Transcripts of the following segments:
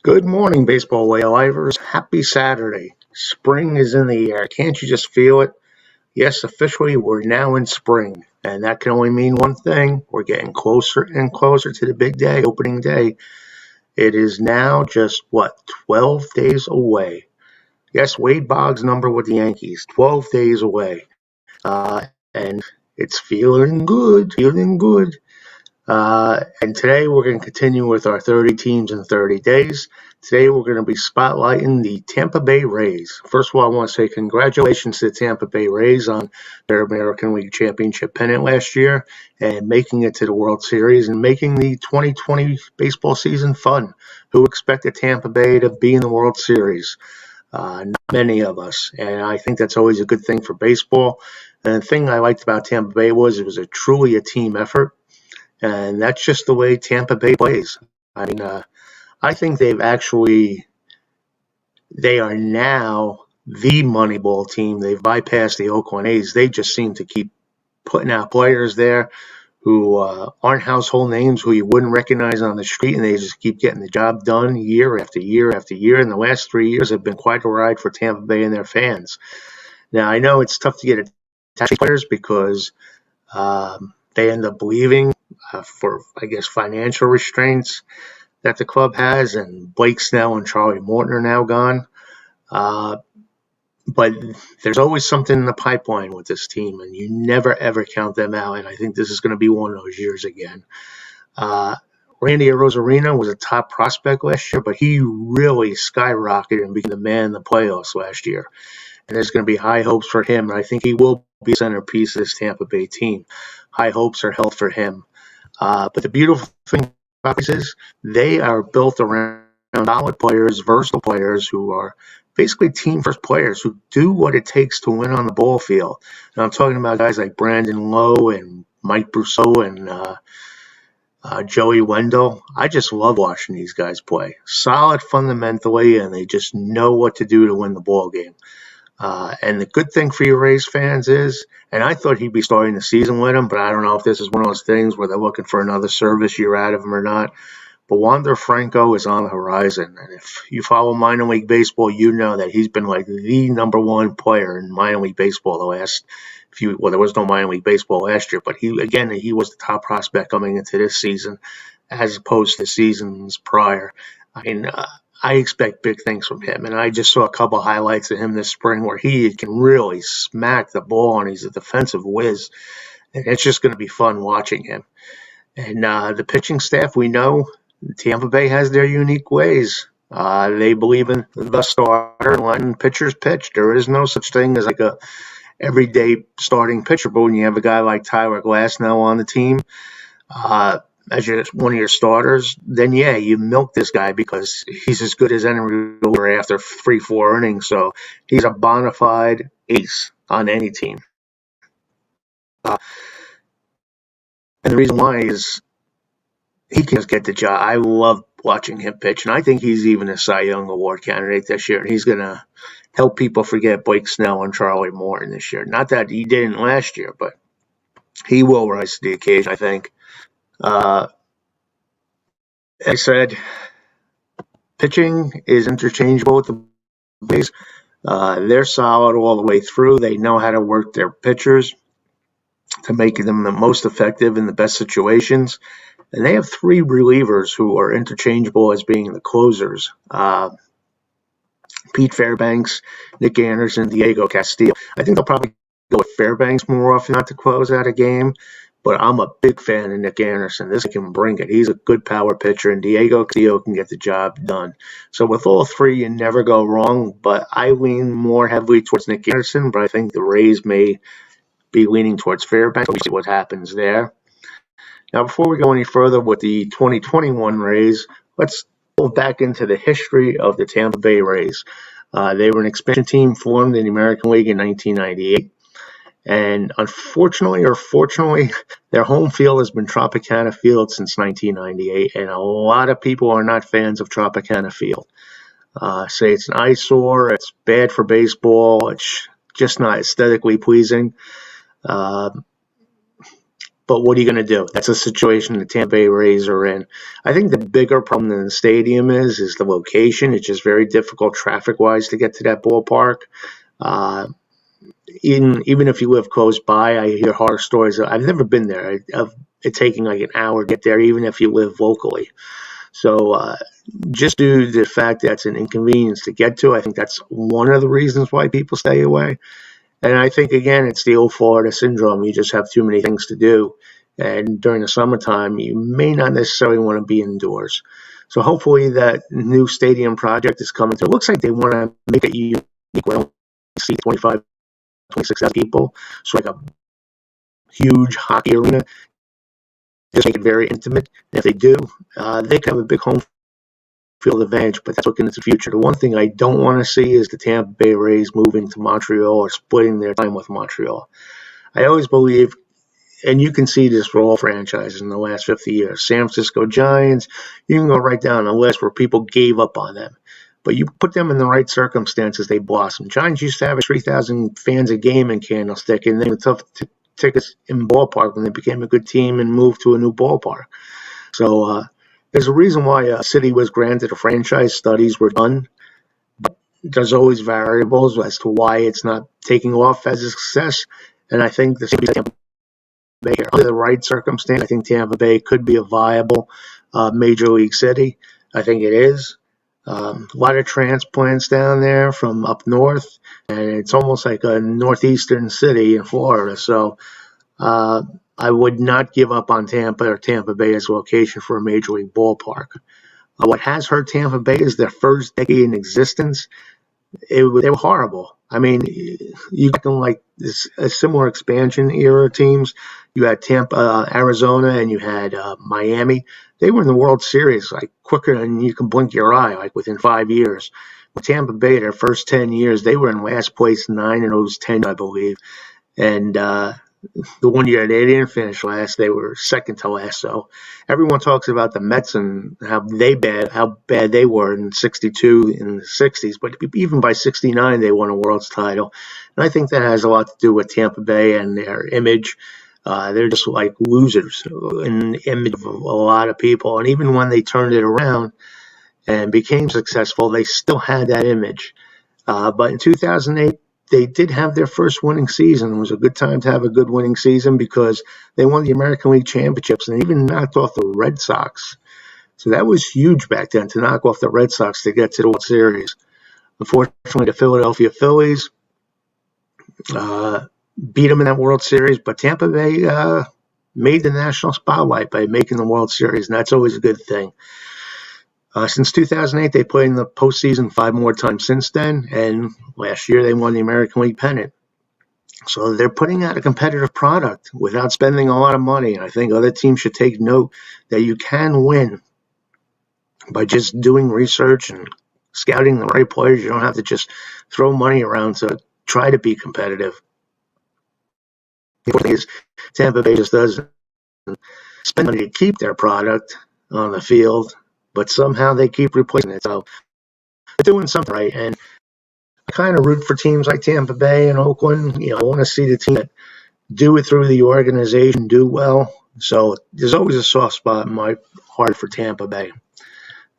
Good morning, baseball whale livers. Happy Saturday. Spring is in the air. Can't you just feel it? Yes, officially, we're now in spring. And that can only mean one thing. We're getting closer and closer to the big day, opening day. It is now just, 12 days away. Yes, Wade Boggs' number with the Yankees, 12 days away. And it's feeling good, feeling good. And today we're going to continue with our 30 teams in 30 days. Today we're going to be spotlighting the Tampa Bay Rays. First of all, I want to say congratulations to the Tampa Bay Rays on their American League Championship pennant last year and making it to the World Series and making the 2020 baseball season fun. Who expected Tampa Bay to be in the World Series? Not many of us, and I think that's always a good thing for baseball. And the thing I liked about Tampa Bay was it was truly a team effort. And that's just the way Tampa Bay plays. I mean, I think they are now the Moneyball team. They've bypassed the Oakland A's. They just seem to keep putting out players there who aren't household names, who you wouldn't recognize on the street, and they just keep getting the job done year after year after year. And the last 3 years have been quite a ride for Tampa Bay and their fans. Now, I know it's tough to get attached to players because they end up leaving for, I guess, financial restraints that the club has, and Blake Snell and Charlie Morton are now gone. But there's always something in the pipeline with this team, and you never, ever count them out, and I think this is going to be one of those years again. Randy Arozarena was a top prospect last year, but he really skyrocketed and became the man in the playoffs last year. And there's going to be high hopes for him, and I think he will be a centerpiece of this Tampa Bay team. High hopes are held for him. But the beautiful thing about this is they are built around solid players, versatile players who are basically team-first players who do what it takes to win on the ball field. And I'm talking about guys like Brandon Lowe and Mike Brousseau and Joey Wendell. I just love watching these guys play. Solid fundamentally, and they just know what to do to win the ball game. And the good thing for you Rays fans is, and I thought he'd be starting the season with him, but I don't know if this is one of those things where they're looking for another service year out of him or not. But Wander Franco is on the horizon. And if you follow minor league baseball, you know that he's been like the number one player in minor league baseball the last few. Well, there was no minor league baseball last year, but he was the top prospect coming into this season as opposed to seasons prior. I mean, I expect big things from him, and I just saw a couple highlights of him this spring where he can really smack the ball, and he's a defensive whiz, and it's just going to be fun watching him. And the pitching staff, we know Tampa Bay has their unique ways. They believe in the starter and letting pitchers pitch. There is no such thing as like a everyday starting pitcher, but when you have a guy like Tyler Glasnow on the team, as one of your starters, then yeah, you milk this guy because he's as good as any reliever after 3-4 innings. So he's a bona fide ace on any team. And the reason why is he can just get the job. I love watching him pitch, and I think he's even a Cy Young Award candidate this year. And he's going to help people forget Blake Snell and Charlie Morton this year. Not that he didn't last year, but he will rise to the occasion, I think. I said, pitching is interchangeable with the Rays. They're solid all the way through. They know how to work their pitchers to make them the most effective in the best situations. And they have three relievers who are interchangeable as being the closers. Pete Fairbanks, Nick Anderson, Diego Castillo. I think they'll probably go with Fairbanks more often not to close out a game. But I'm a big fan of Nick Anderson. This can bring it. He's a good power pitcher, and Diego Castillo can get the job done. So with all three, you never go wrong. But I lean more heavily towards Nick Anderson, but I think the Rays may be leaning towards Fairbanks. We'll see what happens there. Now, before we go any further with the 2021 Rays, let's go back into the history of the Tampa Bay Rays. They were an expansion team formed in the American League in 1998. And unfortunately or fortunately, their home field has been Tropicana Field since 1998, and a lot of people are not fans of Tropicana Field. Say it's an eyesore, it's bad for baseball, it's just not aesthetically pleasing. But But what are you going to do? That's a situation the Tampa Bay Rays are in. I think the bigger problem than the stadium is the location. It's just very difficult traffic-wise to get to that ballpark. Uh, even if you live close by, I hear horror stories. I've never been there of it taking like an hour to get there, even if you live locally. So just due to the fact that it's an inconvenience to get to, I think that's one of the reasons why people stay away. And I think, again, it's the old Florida syndrome. You just have too many things to do. And during the summertime, you may not necessarily want to be indoors. So hopefully that new stadium project is coming through. It looks like they want to make it unique. We only see 25, 26,000 people. So like a huge hockey arena. Just make it very intimate. And if they do, they can have a big home field advantage, but that's looking into the future. The one thing I don't want to see is the Tampa Bay Rays moving to Montreal or splitting their time with Montreal. I always believe, and you can see this for all franchises in the last 50 years, San Francisco Giants, you can go right down the list where people gave up on them. But you put them in the right circumstances, they blossom. Giants used to have 3,000 fans a game in Candlestick, and they were tough tickets in ballpark when they became a good team and moved to a new ballpark. So there's a reason why a city was granted a franchise. Studies were done, but there's always variables as to why it's not taking off as a success. And I think the same Tampa Bay here. Under the right circumstance, I think Tampa Bay could be a viable major league city. I think it is. A lot of transplants down there from up north, and it's almost like a northeastern city in Florida. So I would not give up on Tampa or Tampa Bay as a location for a major league ballpark. What has hurt Tampa Bay is their first decade in existence. They were horrible. I mean, you get them like a similar expansion era teams. You had Tampa, Arizona, and you had Miami. They were in the World Series like quicker than you can blink your eye, like within 5 years. With Tampa Bay, their first 10 years, they were in last place 9 of those 10, I believe. And the one year they didn't finish last, they were second to last. So everyone talks about the Mets and how bad they were in '62 in the '60s, but even by '69 they won a World's title, and I think that has a lot to do with Tampa Bay and their image. They're just like losers in the image of a lot of people, and even when they turned it around and became successful, they still had that image. But in 2008. They did have their first winning season. It was a good time to have a good winning season because they won the American League Championships and even knocked off the Red Sox. So that was huge back then to knock off the Red Sox to get to the World Series. Unfortunately, the Philadelphia Phillies beat them in that World Series, but Tampa Bay made the national spotlight by making the World Series, and that's always a good thing. Since 2008, they played in the postseason 5 more times since then, and last year they won the American League pennant. So they're putting out a competitive product without spending a lot of money, and I think other teams should take note that you can win by just doing research and scouting the right players. You don't have to just throw money around to try to be competitive. The thing is, Tampa Bay just doesn't spend money to keep their product on the field, but somehow they keep replacing it. So they're doing something right. And I kind of root for teams like Tampa Bay and Oakland. I want to see the team that do it through the organization, do well. So there's always a soft spot in my heart for Tampa Bay.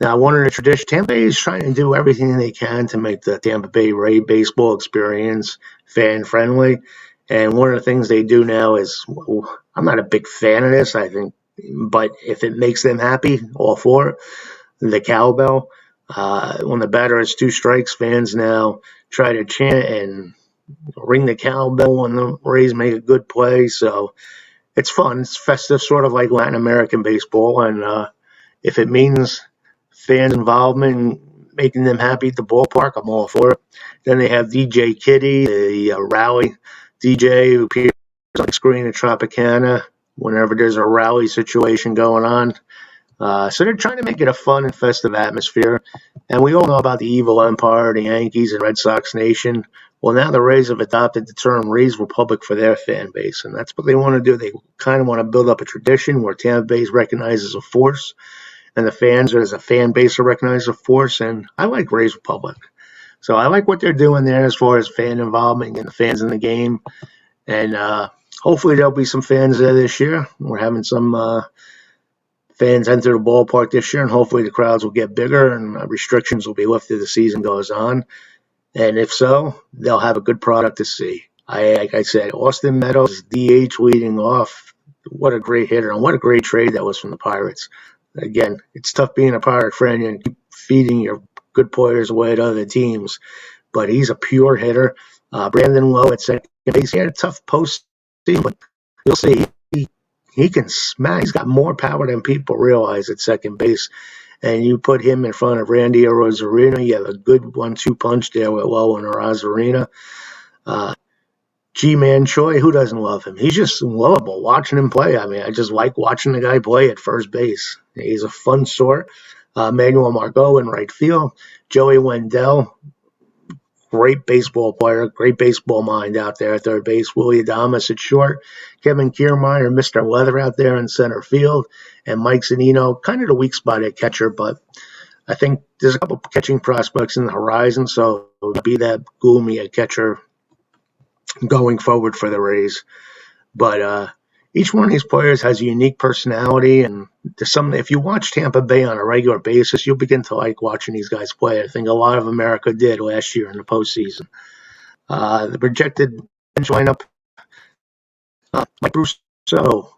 Now, one of the traditions, Tampa Bay is trying to do everything they can to make the Tampa Bay Ray baseball experience fan-friendly. And one of the things they do now is, I'm not a big fan of this, I think, but if it makes them happy, all for it. The cowbell. When the batter has 2 strikes, fans now try to chant and ring the cowbell when the Rays make a good play. So it's fun. It's festive, sort of like Latin American baseball. And if it means fans' involvement and making them happy at the ballpark, I'm all for it. Then they have DJ Kitty, the rally DJ who appears on the screen at Tropicana whenever there's a rally situation going on. So they're trying to make it a fun and festive atmosphere. And we all know about the evil empire, the Yankees and Red Sox Nation. Well, now the Rays have adopted the term Rays Republic for their fan base. And that's what they want to do. They kind of want to build up a tradition where Tampa Bay is recognized as a force. And the fans as a fan base are recognized as a force. And I like Rays Republic. So I like what they're doing there as far as fan involvement and the fans in the game. And hopefully there'll be some fans there this year. We're having some fans enter the ballpark this year, and hopefully the crowds will get bigger and restrictions will be lifted as the season goes on. And if so, they'll have a good product to see. Like I said, Austin Meadows, DH leading off. What a great hitter, and what a great trade that was from the Pirates. Again, it's tough being a Pirate fan and keep feeding your good players away to other teams, but he's a pure hitter. Brandon Lowe at second base, he had a tough postseason, but you'll see he can smack. He's got more power than people realize at second base. And you put him in front of Randy Arozarena, you have a good 1-2 punch there with Lowe and Arozarena. G-Man Choi, who doesn't love him? He's just lovable watching him play. I mean, I just like watching the guy play at first base. He's a fun sort. Manuel Margot in right field. Joey Wendell, great baseball player, great baseball mind out there at third base. Willie Adames at short. Kevin Kiermaier, Mr. Leather out there in center field. And Mike Zunino, kind of the weak spot at catcher, but I think there's a couple of catching prospects in the horizon, so it'll be that gloomy at catcher going forward for the Rays. But each one of these players has a unique personality, and if you watch Tampa Bay on a regular basis, you'll begin to like watching these guys play. I think a lot of America did last year in the postseason. The projected bench lineup, Mike Russo,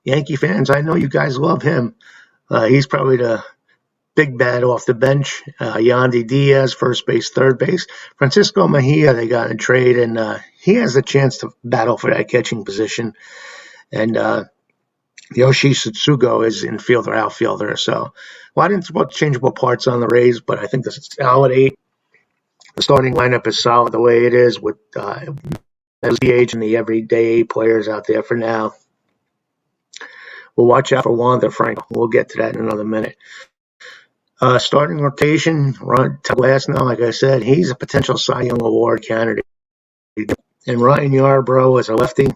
Yankee fans, I know you guys love him. He's probably the big bad off the bench. Yandy Diaz, first base, third base. Francisco Mejia, they got in a trade, and he has a chance to battle for that catching position. And Yoshi Tsutsugo is infielder, outfielder. So a lot of interchangeable parts on the Rays, but I think this is solid 8. The starting lineup is solid the way it is with DH and the everyday players out there for now. We'll watch out for Wander Franco. We'll get to that in another minute. Starting rotation, Ron Glasnow, like I said, he's a potential Cy Young Award candidate. And Ryan Yarbrough is a lefty.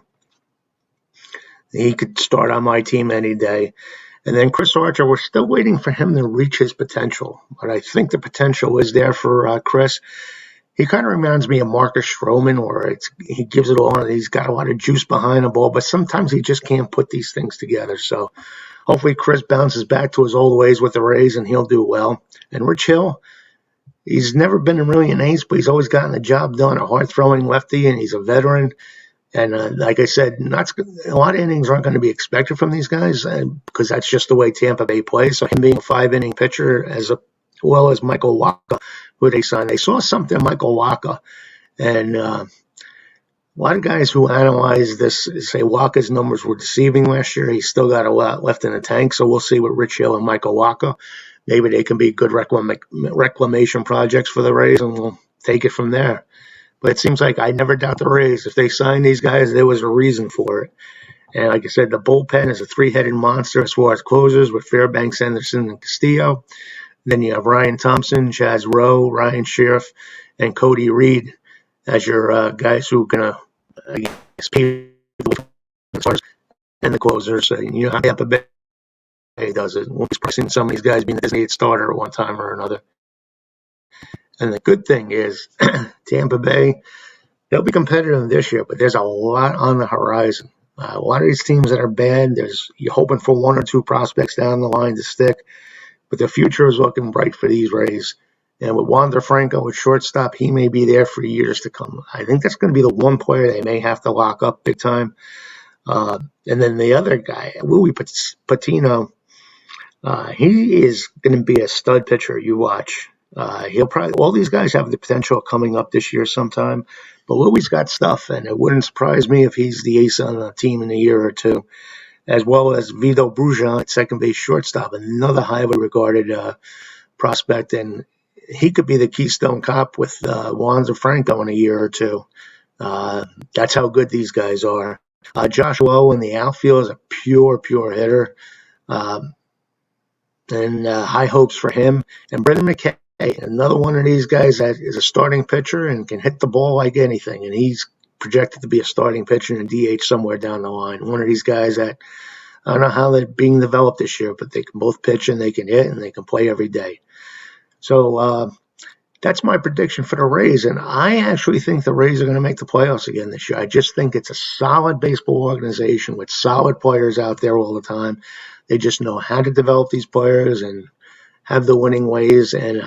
He could start on my team any day. And then Chris Archer, we're still waiting for him to reach his potential. But I think the potential is there for Chris. He kind of reminds me of Marcus Stroman, where he gives it all, and he's got a lot of juice behind the ball, but sometimes he just can't put these things together. So hopefully Chris bounces back to his old ways with the Rays, and he'll do well. And Rich Hill, he's never been really an ace, but he's always gotten the job done, a hard-throwing lefty, and he's a veteran. And like I said, a lot of innings aren't going to be expected from these guys because that's just the way Tampa Bay plays. So him being a 5-inning pitcher as well as Michael Wacha, who they signed. They saw something in Michael Wacha. And a lot of guys who analyze this say Wacha's numbers were deceiving last year. He's still got a lot left in the tank. So we'll see with Rich Hill and Michael Wacha. Maybe they can be good reclamation projects for the Rays, and we'll take it from there. But it seems like I never doubt the Rays. If they signed these guys, there was a reason for it. And like I said, the bullpen is a 3-headed monster as far as closers with Fairbanks, Anderson, and Castillo. Then you have Ryan Thompson, Chaz Rowe, Ryan Sheriff, and Cody Reed as your guys who are going to people and the closers. So you know how Tampa Bay does it. We'll be seeing some of these guys being a designated starter at one time or another. And the good thing is Tampa Bay, they'll be competitive this year, but there's a lot on the horizon. A lot of these teams that are bad, you're hoping for 1 or 2 prospects down the line to stick. But the future is looking bright for these Rays. And with Wander Franco at shortstop, he may be there for years to come. I think that's going to be the one player they may have to lock up big time. And then the other guy, Louis Patino, he is going to be a stud pitcher. You watch. He'll probably all these guys have the potential coming up this year sometime. But Louis got stuff, and it wouldn't surprise me if he's the ace on the team in a year or two. As well as Vito Brujan at second base shortstop, another highly regarded prospect, and he could be the Keystone Cop with Wander Franco in a year or two. That's how good these guys are. Josh Lowe in the outfield is a pure hitter, and high hopes for him. And Brendan McKay, another one of these guys that is a starting pitcher and can hit the ball like anything, and he's projected to be a starting pitcher and DH somewhere down the line. One of these guys that I don't know how they're being developed this year, but they can both pitch and they can hit and they can play every day. So That's my prediction for the Rays, and I actually think the Rays are going to make the playoffs again this year. I just think it's a solid baseball organization with solid players out there all the time. They just know how to develop these players and have the winning ways, and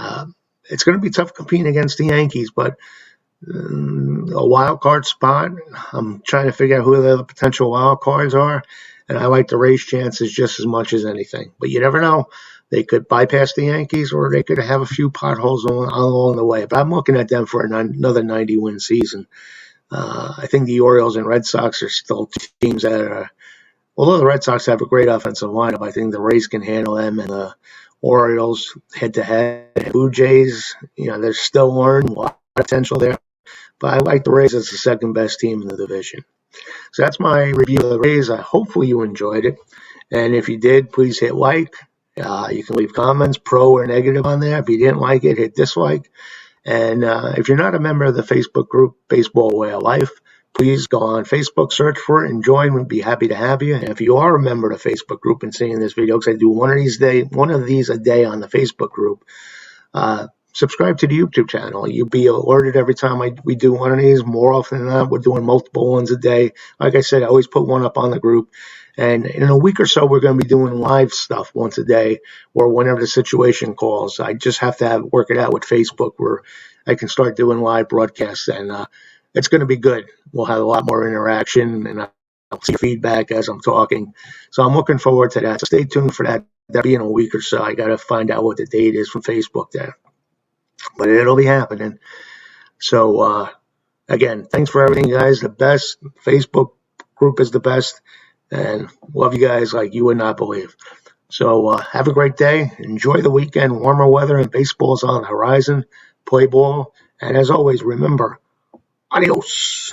it's going to be tough competing against the Yankees, but a wild card spot. I'm trying to figure out who the other potential wild cards are, and I like the Rays' chances just as much as anything. But you never know. They could bypass the Yankees, or they could have a few potholes along the way. But I'm looking at them for another 90-win season. I think the Orioles and Red Sox are still teams that are, although the Red Sox have a great offensive lineup, I think the Rays can handle them, and the Orioles head-to-head. Blue Jays, they're still learning, a lot of potential there. But I like the Rays as the second best team in the division. So that's my review of the Rays. Hopefully you enjoyed it. And if you did, please hit like. You can leave comments, pro or negative, on there. If you didn't like it, hit dislike. And if you're not a member of the Facebook group, Baseball Way of Life, please go on Facebook, search for it, and join. We'd be happy to have you. And if you are a member of the Facebook group and seeing this video, because I do one of these a day on the Facebook group, subscribe to the YouTube channel. You'll be alerted every time we do one of these. More often than not, we're doing multiple ones a day. Like I said, I always put one up on the group. And in a week or so, we're going to be doing live stuff once a day, or whenever the situation calls. I just have to work it out with Facebook where I can start doing live broadcasts, and it's going to be good. We'll have a lot more interaction, and I'll see feedback as I'm talking. So I'm looking forward to that. So stay tuned for that. That'll be in a week or so. I got to find out what the date is from Facebook there. But it'll be happening. So, again, thanks for everything, guys. The best. Facebook group is the best. And love you guys like you would not believe. So have a great day. Enjoy the weekend. Warmer weather and baseball's on the horizon. Play ball. And as always, remember, adios.